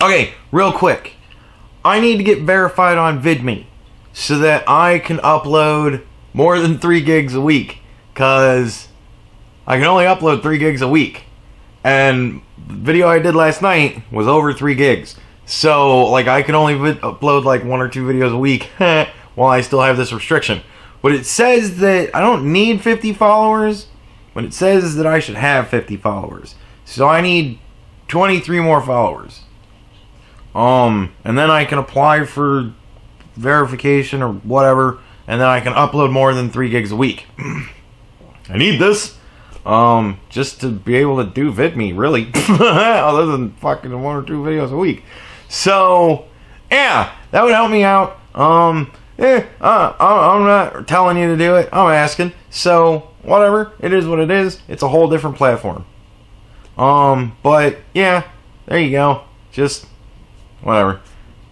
Okay, real quick. I need to get verified on VidMe so that I can upload more than 3 gigs a week. Because I can only upload 3 gigs a week. And the video I did last night was over 3 gigs. So, like, I can only upload like 1 or 2 videos a week while I still have this restriction. But it says that I don't need 50 followers, but it says that I should have 50 followers. So I need 23 more followers. And then I can apply for verification or whatever, and then I can upload more than 3 gigs a week. I need this. Just to be able to do VidMe, really. Other than fucking 1 or 2 videos a week. So, yeah, that would help me out. I'm not telling you to do it. I'm asking. So, whatever. It is what it is. It's a whole different platform. But, yeah, there you go. Just, whatever.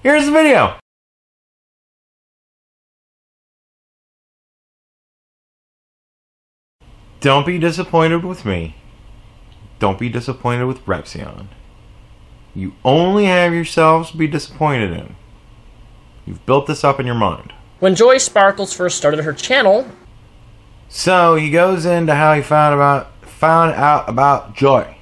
Here's the video. Don't be disappointed with me. Don't be disappointed with Repzion. You only have yourselves to be disappointed in. You've built this up in your mind. When Joy Sparkles first started her channel... So, he goes into how he found out about Joy.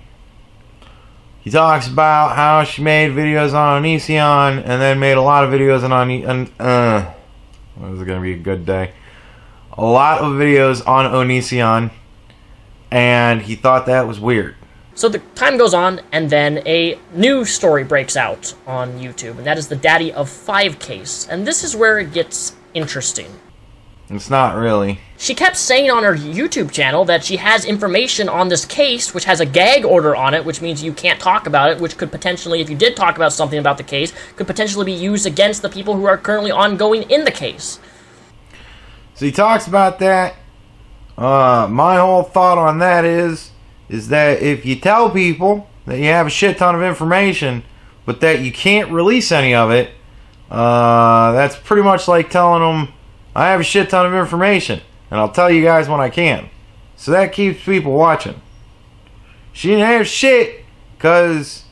He talks about how she made videos on Onision, and then made a lot of videos on this is going to be a good day. A lot of videos on Onision. And he thought that was weird. So the time goes on, and then a new story breaks out on YouTube, and that is the Daddy of 5 case. And this is where it gets interesting. It's not really. She kept saying on her YouTube channel that she has information on this case, which has a gag order on it, which means you can't talk about it, which could potentially, if you did talk about something about the case, could potentially be used against the people who are currently ongoing in the case. So he talks about that. My whole thought on that is that if you tell people that you have a shit ton of information, but that you can't release any of it, that's pretty much like telling them, I have a shit ton of information, and I'll tell you guys when I can. So that keeps people watching. She didn't have shit, because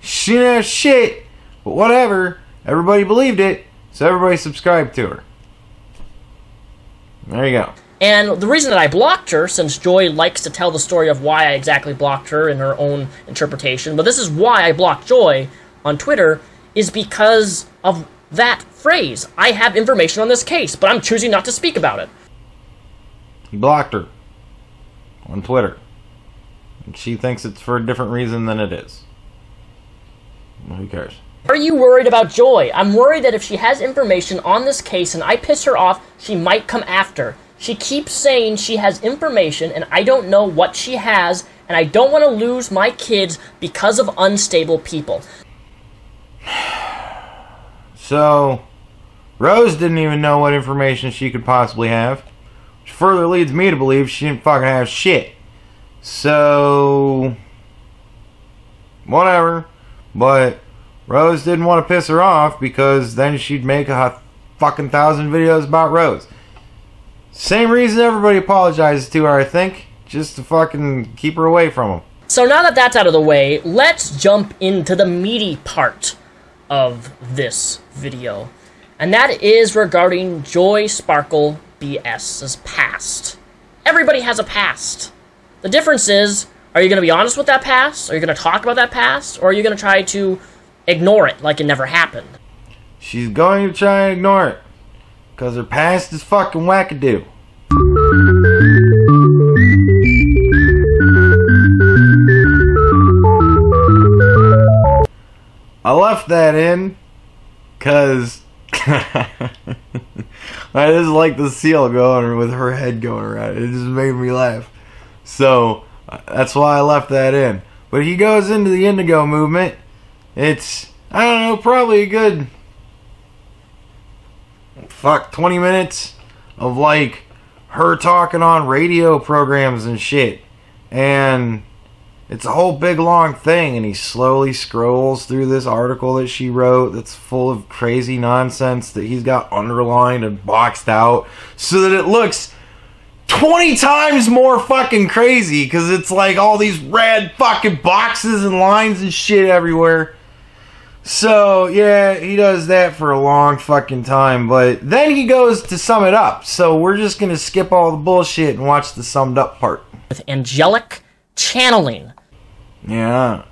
she didn't have shit, but whatever, everybody believed it, so everybody subscribed to her. There you go. And the reason that I blocked her, since Joy likes to tell the story of why I exactly blocked her in her own interpretation, but this is why I blocked Joy on Twitter, is because of that phrase. I have information on this case, but I'm choosing not to speak about it. He blocked her on Twitter. And she thinks it's for a different reason than it is. Well, who cares? Are you worried about Joy? I'm worried that if she has information on this case and I piss her off, she might come after. She keeps saying she has information, and I don't know what she has, and I don't want to lose my kids because of unstable people. So, Rose didn't even know what information she could possibly have, which further leads me to believe she didn't fucking have shit. So, whatever. But Rose didn't want to piss her off because then she'd make a fucking 1,000 videos about Rose. Same reason everybody apologizes to her, I think. Just to fucking keep her away from them. So now that that's out of the way, let's jump into the meaty part of this video. And that is regarding Joy Sparkle BS's past. Everybody has a past. The difference is, are you going to be honest with that past? Are you going to talk about that past? Or are you going to try to ignore it like it never happened? She's going to try and ignore it. Because her past is fucking wackadoo. I left that in because I just like the seal going with her head going around. It just made me laugh. So that's why I left that in. But he goes into the indigo movement. It's, I don't know, probably a good 20 minutes of like her talking on radio programs and shit. And it's a whole big long thing, and he slowly scrolls through this article that she wrote that's full of crazy nonsense that he's got underlined and boxed out so that it looks 20 times more fucking crazy, because it's like all these red fucking boxes and lines and shit everywhere. So, yeah, he does that for a long fucking time, but then he goes to sum it up. So we're just gonna skip all the bullshit and watch the summed up part. With angelic channeling. Yeah,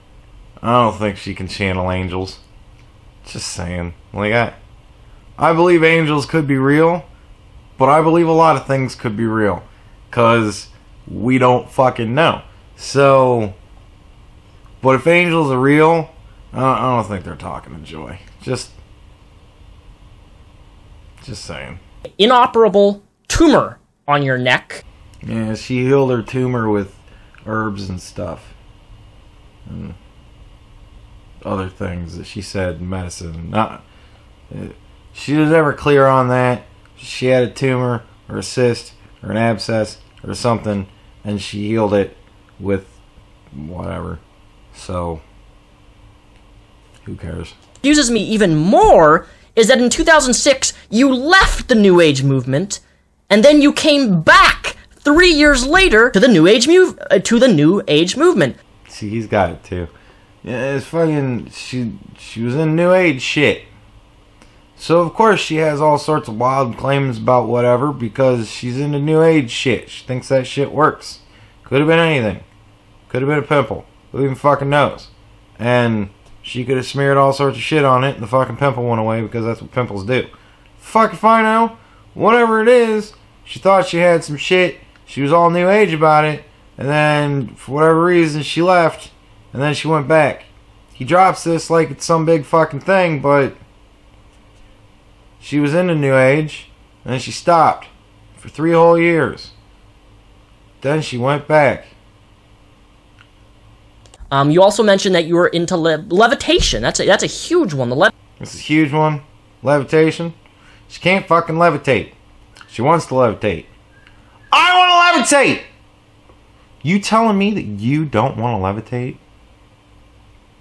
I don't think she can channel angels. Just saying. Like, I believe angels could be real, but I believe a lot of things could be real. Because we don't fucking know. So, but if angels are real, I don't think they're talking to Joy. Just saying. Inoperable tumor on your neck. Yeah, she healed her tumor with herbs and stuff. And other things that she said, medicine. She was never clear on that. She had a tumor or a cyst or an abscess or something, and she healed it with whatever. So, who cares? What confuses me even more is that in 2006, you left the New Age movement, and then you came back 3 years later to the New Age movement. See, he's got it too. Yeah, it's fucking. She was in New Age shit. So of course she has all sorts of wild claims about whatever because she's into New Age shit. She thinks that shit works. Could have been anything. Could have been a pimple. Who even fucking knows? And she could have smeared all sorts of shit on it and the fucking pimple went away because that's what pimples do. Fuck if I know. Whatever it is, she thought she had some shit. She was all New Age about it. And then, for whatever reason, she left. And then she went back. He drops this like it's some big fucking thing, but she was into New Age. And then she stopped for 3 whole years. Then she went back. You also mentioned that you were into levitation. That's a huge one. This is a huge one. Levitation. She can't fucking levitate. She wants to levitate. I want to levitate! You telling me that you don't want to levitate?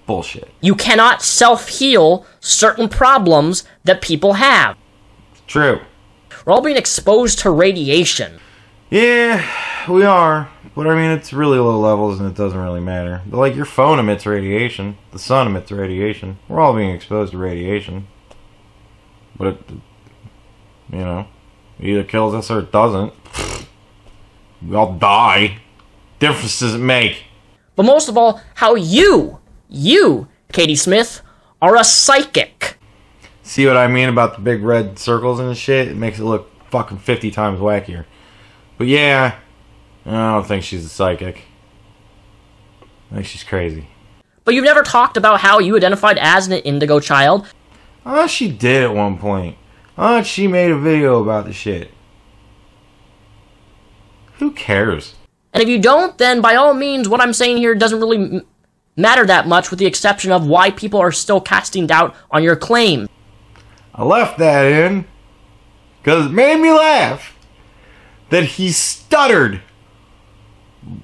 Bullshit. You cannot self-heal certain problems that people have. It's true. We're all being exposed to radiation. Yeah, we are. But I mean, it's really low levels and it doesn't really matter. But like, your phone emits radiation. The sun emits radiation. We're all being exposed to radiation. But it, you know, it either kills us or it doesn't. We all die. Difference does it make? But most of all, how you, Katie Smith, are a psychic. See what I mean about the big red circles and shit? It makes it look fucking 50 times wackier. But yeah, I don't think she's a psychic. I think she's crazy. But you've never talked about how you identified as an indigo child. Oh, she did at one point. Oh, she made a video about the shit. Who cares? And if you don't, then by all means, what I'm saying here doesn't really matter that much, with the exception of why people are still casting doubt on your claim. I left that in because it made me laugh that he stuttered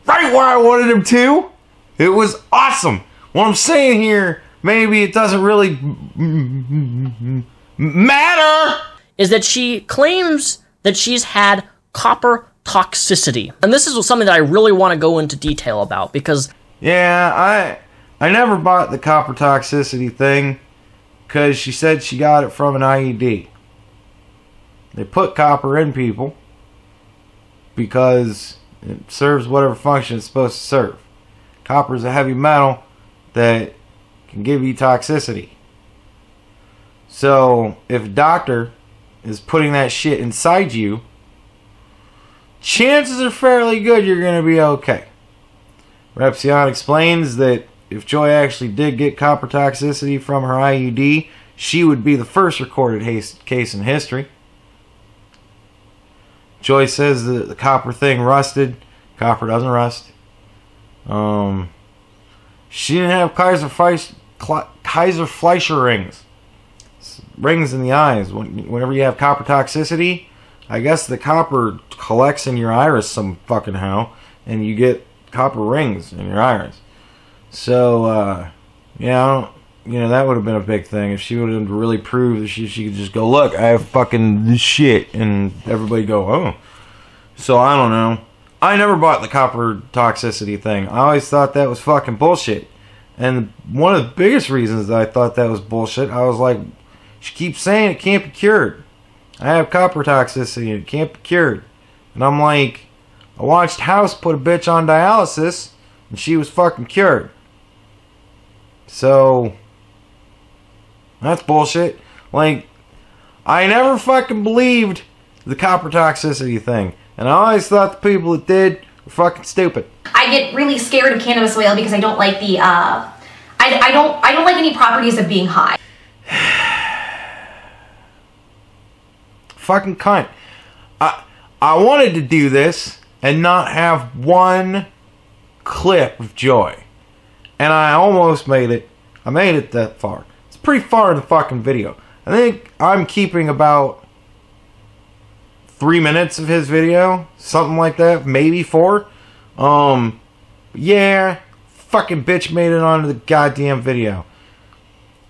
right where I wanted him to. It was awesome. What I'm saying here, maybe it doesn't really matter, is that she claims that she's had copper toxicity. And this is something that I really want to go into detail about, because yeah, I never bought the copper toxicity thing because she said she got it from an IED. They put copper in people because it serves whatever function it's supposed to serve. Copper is a heavy metal that can give you toxicity. So if a doctor is putting that shit inside you, chances are fairly good you're going to be okay. MrRepzion explains that if Joy actually did get copper toxicity from her IUD, she would be the first recorded case in history. Joy says that the copper thing rusted. Copper doesn't rust. She didn't have Kaiser Fleischer rings. Rings in the eyes. Whenever you have copper toxicity, I guess the copper collects in your iris some fucking how, and you get copper rings in your iris. So, yeah, that would have been a big thing if she would have really proved that she could just go, look, I have fucking this shit, and everybody go, oh. So, I don't know. I never bought the copper toxicity thing. I always thought that was fucking bullshit. And one of the biggest reasons that I thought that was bullshit, I was like, she keeps saying it can't be cured. I have copper toxicity and it can't be cured. And I'm like, I watched House put a bitch on dialysis and she was fucking cured. So, that's bullshit. Like, I never fucking believed the copper toxicity thing. And I always thought the people that did were fucking stupid. I get really scared of cannabis oil because I don't like the, I don't like any properties of being high. Fucking cunt. I wanted to do this and not have one clip of joy. And I almost made it. I made it that far. It's pretty far in the fucking video. I think I'm keeping about 3 minutes of his video. Something like that. Maybe 4. Yeah. Fucking bitch made it onto the goddamn video.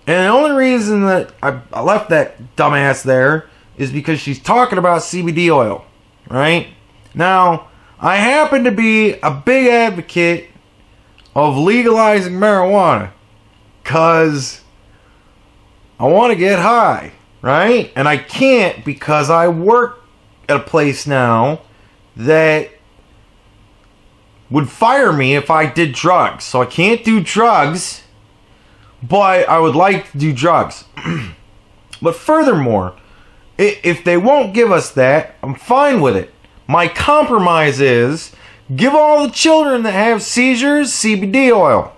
And the only reason that I left that dumbass there is because she's talking about CBD oil. Right? Now, I happen to be a big advocate of legalizing marijuana because I want to get high, right? And I can't because I work at a place now that would fire me if I did drugs. So I can't do drugs, but I would like to do drugs. But furthermore, if they won't give us that, I'm fine with it. My compromise is give all the children that have seizures CBD oil.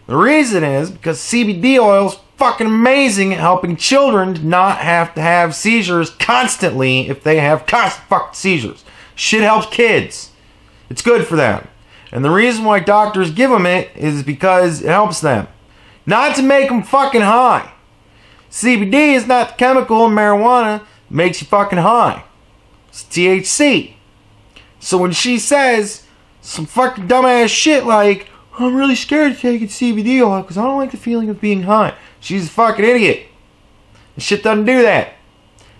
The reason is because CBD oil is fucking amazing at helping children to not have to have seizures constantly if they have constant fucking seizures. Shit helps kids. It's good for them. And the reason why doctors give them it is because it helps them. Not to make them fucking high. CBD is not the chemical in marijuana that makes you fucking high. It's THC. So when she says some fucking dumbass shit like, I'm really scared of taking CBD oil because I don't like the feeling of being high, she's a fucking idiot. And shit doesn't do that.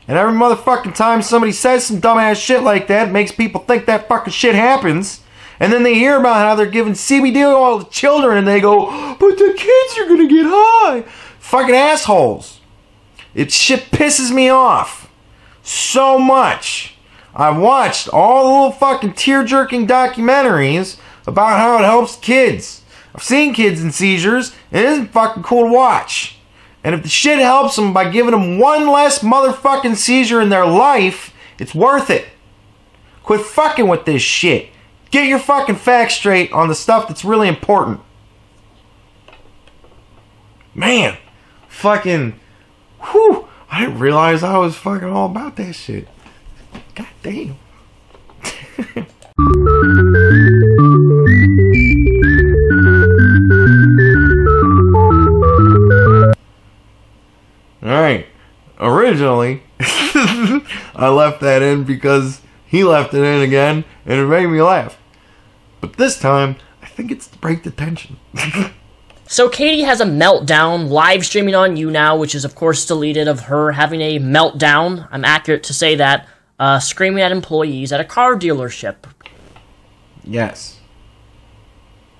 And every motherfucking time somebody says some dumbass shit like that, it makes people think that fucking shit happens. And then they hear about how they're giving CBD oil to children and they go, but the kids are gonna get high. Fucking assholes. It shit pisses me off so much. I've watched all the little fucking tear-jerking documentaries about how it helps kids. I've seen kids in seizures, and it isn't fucking cool to watch. And if the shit helps them by giving them one less motherfucking seizure in their life, it's worth it. Quit fucking with this shit. Get your fucking facts straight on the stuff that's really important. Man, fucking, whew, I didn't realize I was fucking all about that shit. God damn. Alright. Originally, I left that in because he left it in again and it made me laugh. But this time, I think it's to break the tension. So Katie has a meltdown live streaming on YouNow, which is of course deleted, of her having a meltdown. I'm accurate to say that. Screaming at employees at a car dealership. Yes.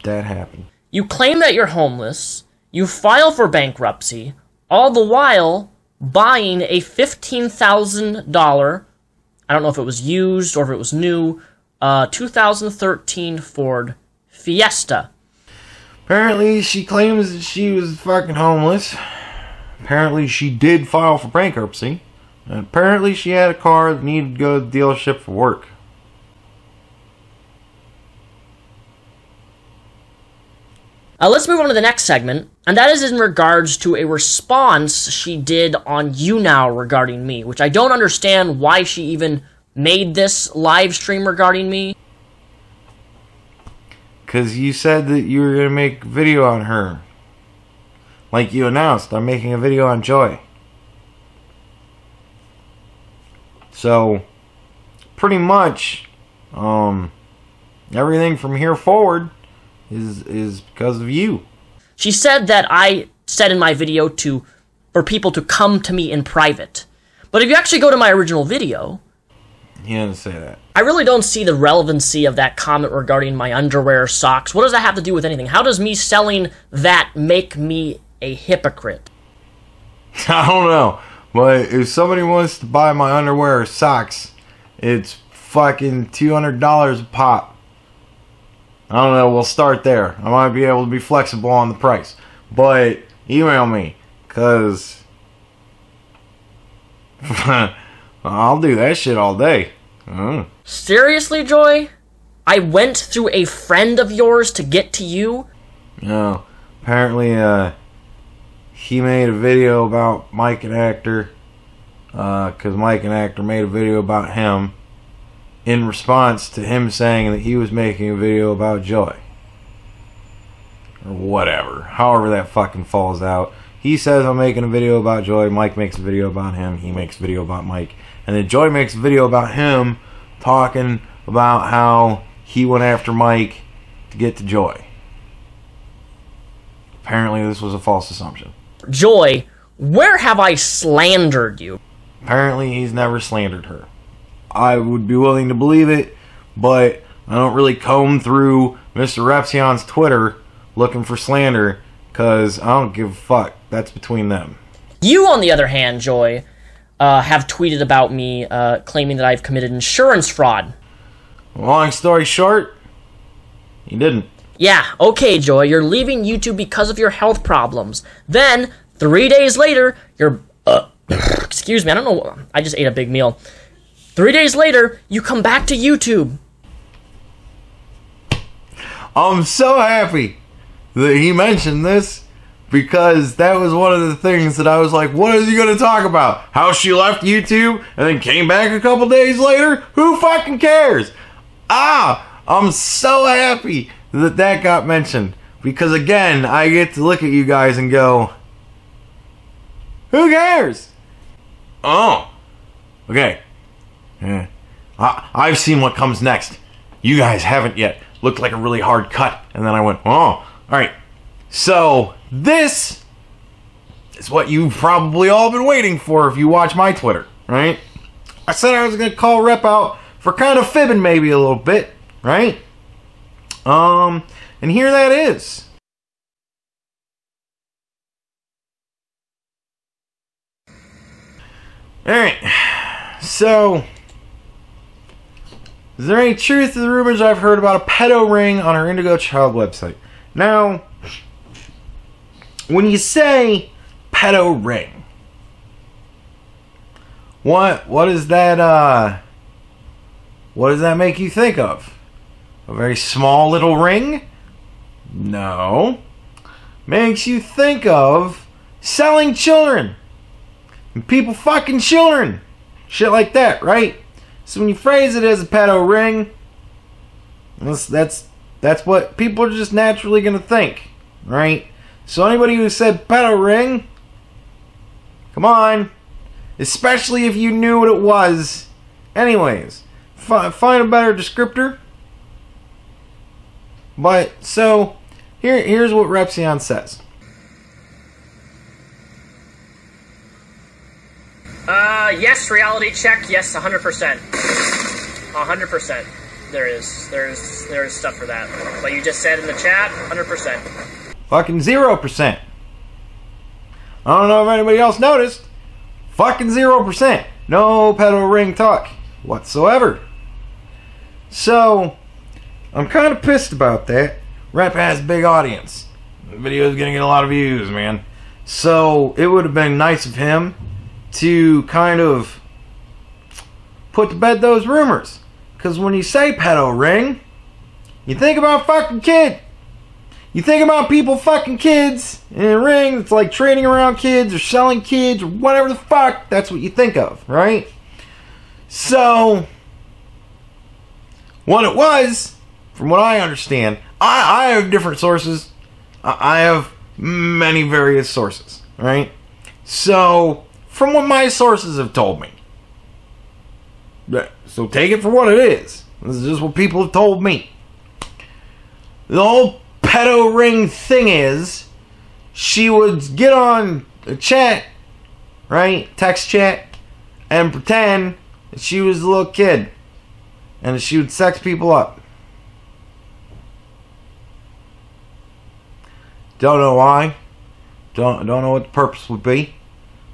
That happened. You claim that you're homeless. You file for bankruptcy. All the while buying a $15,000, I don't know if it was used or if it was new, 2013 Ford Fiesta. Apparently, she claims that she was fucking homeless. Apparently, she did file for bankruptcy. And apparently, she had a car that needed to go to the dealership for work. Let's move on to the next segment, and that is in regards to a response she did on YouNow regarding me, which I don't understand why she even made this live stream regarding me. Because you said that you were going to make a video on her. Like you announced, I'm making a video on Joy. So, pretty much, everything from here forward is because of you. She said that I said in my video for people to come to me in private. But if you actually go to my original video... He didn't say that. I really don't see the relevancy of that comment regarding my underwear or socks. What does that have to do with anything? How does me selling that make me a hypocrite? I don't know. But if somebody wants to buy my underwear or socks, it's fucking $200 a pop. I don't know. We'll start there. I might be able to be flexible on the price. But email me. Because I'll do that shit all day. Seriously, Joy? I went through a friend of yours to get to you? No. Apparently, he made a video about Mike and Actor. Because Mike and Actor made a video about him in response to him saying that he was making a video about Joy. Or whatever. However that fucking falls out. He says I'm making a video about Joy. Mike makes a video about him. He makes a video about Mike. And then Joy makes a video about him talking about how he went after Mike to get to Joy. Apparently this was a false assumption. Joy, where have I slandered you? Apparently he's never slandered her. I would be willing to believe it, but I don't really comb through MrRepzion's Twitter looking for slander, because I don't give a fuck. That's between them. You, on the other hand, Joy, have tweeted about me claiming that I've committed insurance fraud. Long story short, he didn't. Yeah, okay, Joy, you're leaving YouTube because of your health problems. Then, 3 days later, you're... excuse me, I don't know, I just ate a big meal. 3 days later, you come back to YouTube. I'm so happy that he mentioned this, because that was one of the things that I was like, what is he going to talk about? How she left YouTube and then came back a couple days later? Who fucking cares? I'm so happy that that got mentioned, because again, I get to look at you guys and go, who cares? Oh, okay. Yeah. I've seen what comes next. You guys haven't yet. Looked like a really hard cut. And then I went, oh, alright. So, this is what you've probably all been waiting for if you watch my Twitter, right? I said I was going to call Rep out for kind of fibbing maybe a little bit, right? And here that is. Alright, so, is there any truth to the rumors I've heard about a pedo ring on her Indigo Child website? Now, when you say pedo ring, what does that make you think of? A very small little ring? No. Makes you think of selling children. And people fucking children. Shit like that, right? So when you phrase it as a pedo ring, that's what people are just naturally gonna think, right? So anybody who said pedo ring, come on. Especially if you knew what it was. Anyways, find a better descriptor. But, so, here's what Repzion says. Yes, reality check, yes, 100%. 100%. There's stuff for that. But you just said in the chat, 100%. Fucking 0%. I don't know if anybody else noticed. Fucking 0%. No pedo ring talk whatsoever. So, I'm kind of pissed about that. Rep has a big audience. The video is going to get a lot of views, man. So, it would have been nice of him to kind of put to bed those rumors. Because when you say pedo ring, you think about fucking kid. You think about people fucking kids in a ring that's like trading around kids or selling kids or whatever the fuck. That's what you think of, right? So, what it was, from what I understand, I have different sources. I have many various sources, right? So, from what my sources have told me, so take it for what it is. This is just what people have told me. The whole pedo ring thing is, she would get on a chat, right? Text chat, and pretend that she was a little kid and that she would sex people up. Don't know why. Don't know what the purpose would be.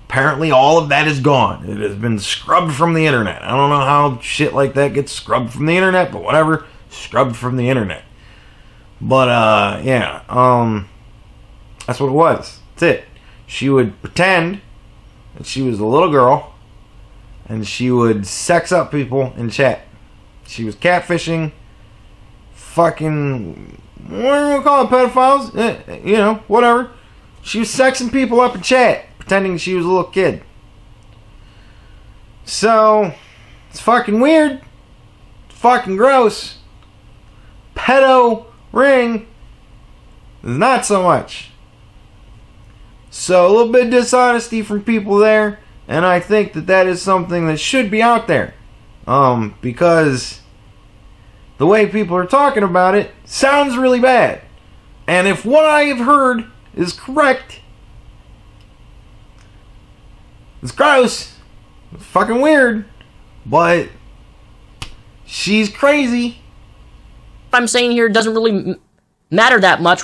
Apparently all of that is gone. It has been scrubbed from the internet. I don't know how shit like that gets scrubbed from the internet, but whatever. Scrubbed from the internet. But, yeah. That's what it was. That's it. She would pretend that she was a little girl, and she would sex up people in chat. She was catfishing, fucking, what do we call it, pedophiles? You know, whatever. She was sexing people up in chat, pretending she was a little kid. So, it's fucking weird. It's fucking gross. Pedo ring is not so much. So, a little bit of dishonesty from people there, and I think that that is something that should be out there. Because the way people are talking about it sounds really bad. And if what I have heard is correct, it's gross. It's fucking weird. But she's crazy. What I'm saying here doesn't really matter that much.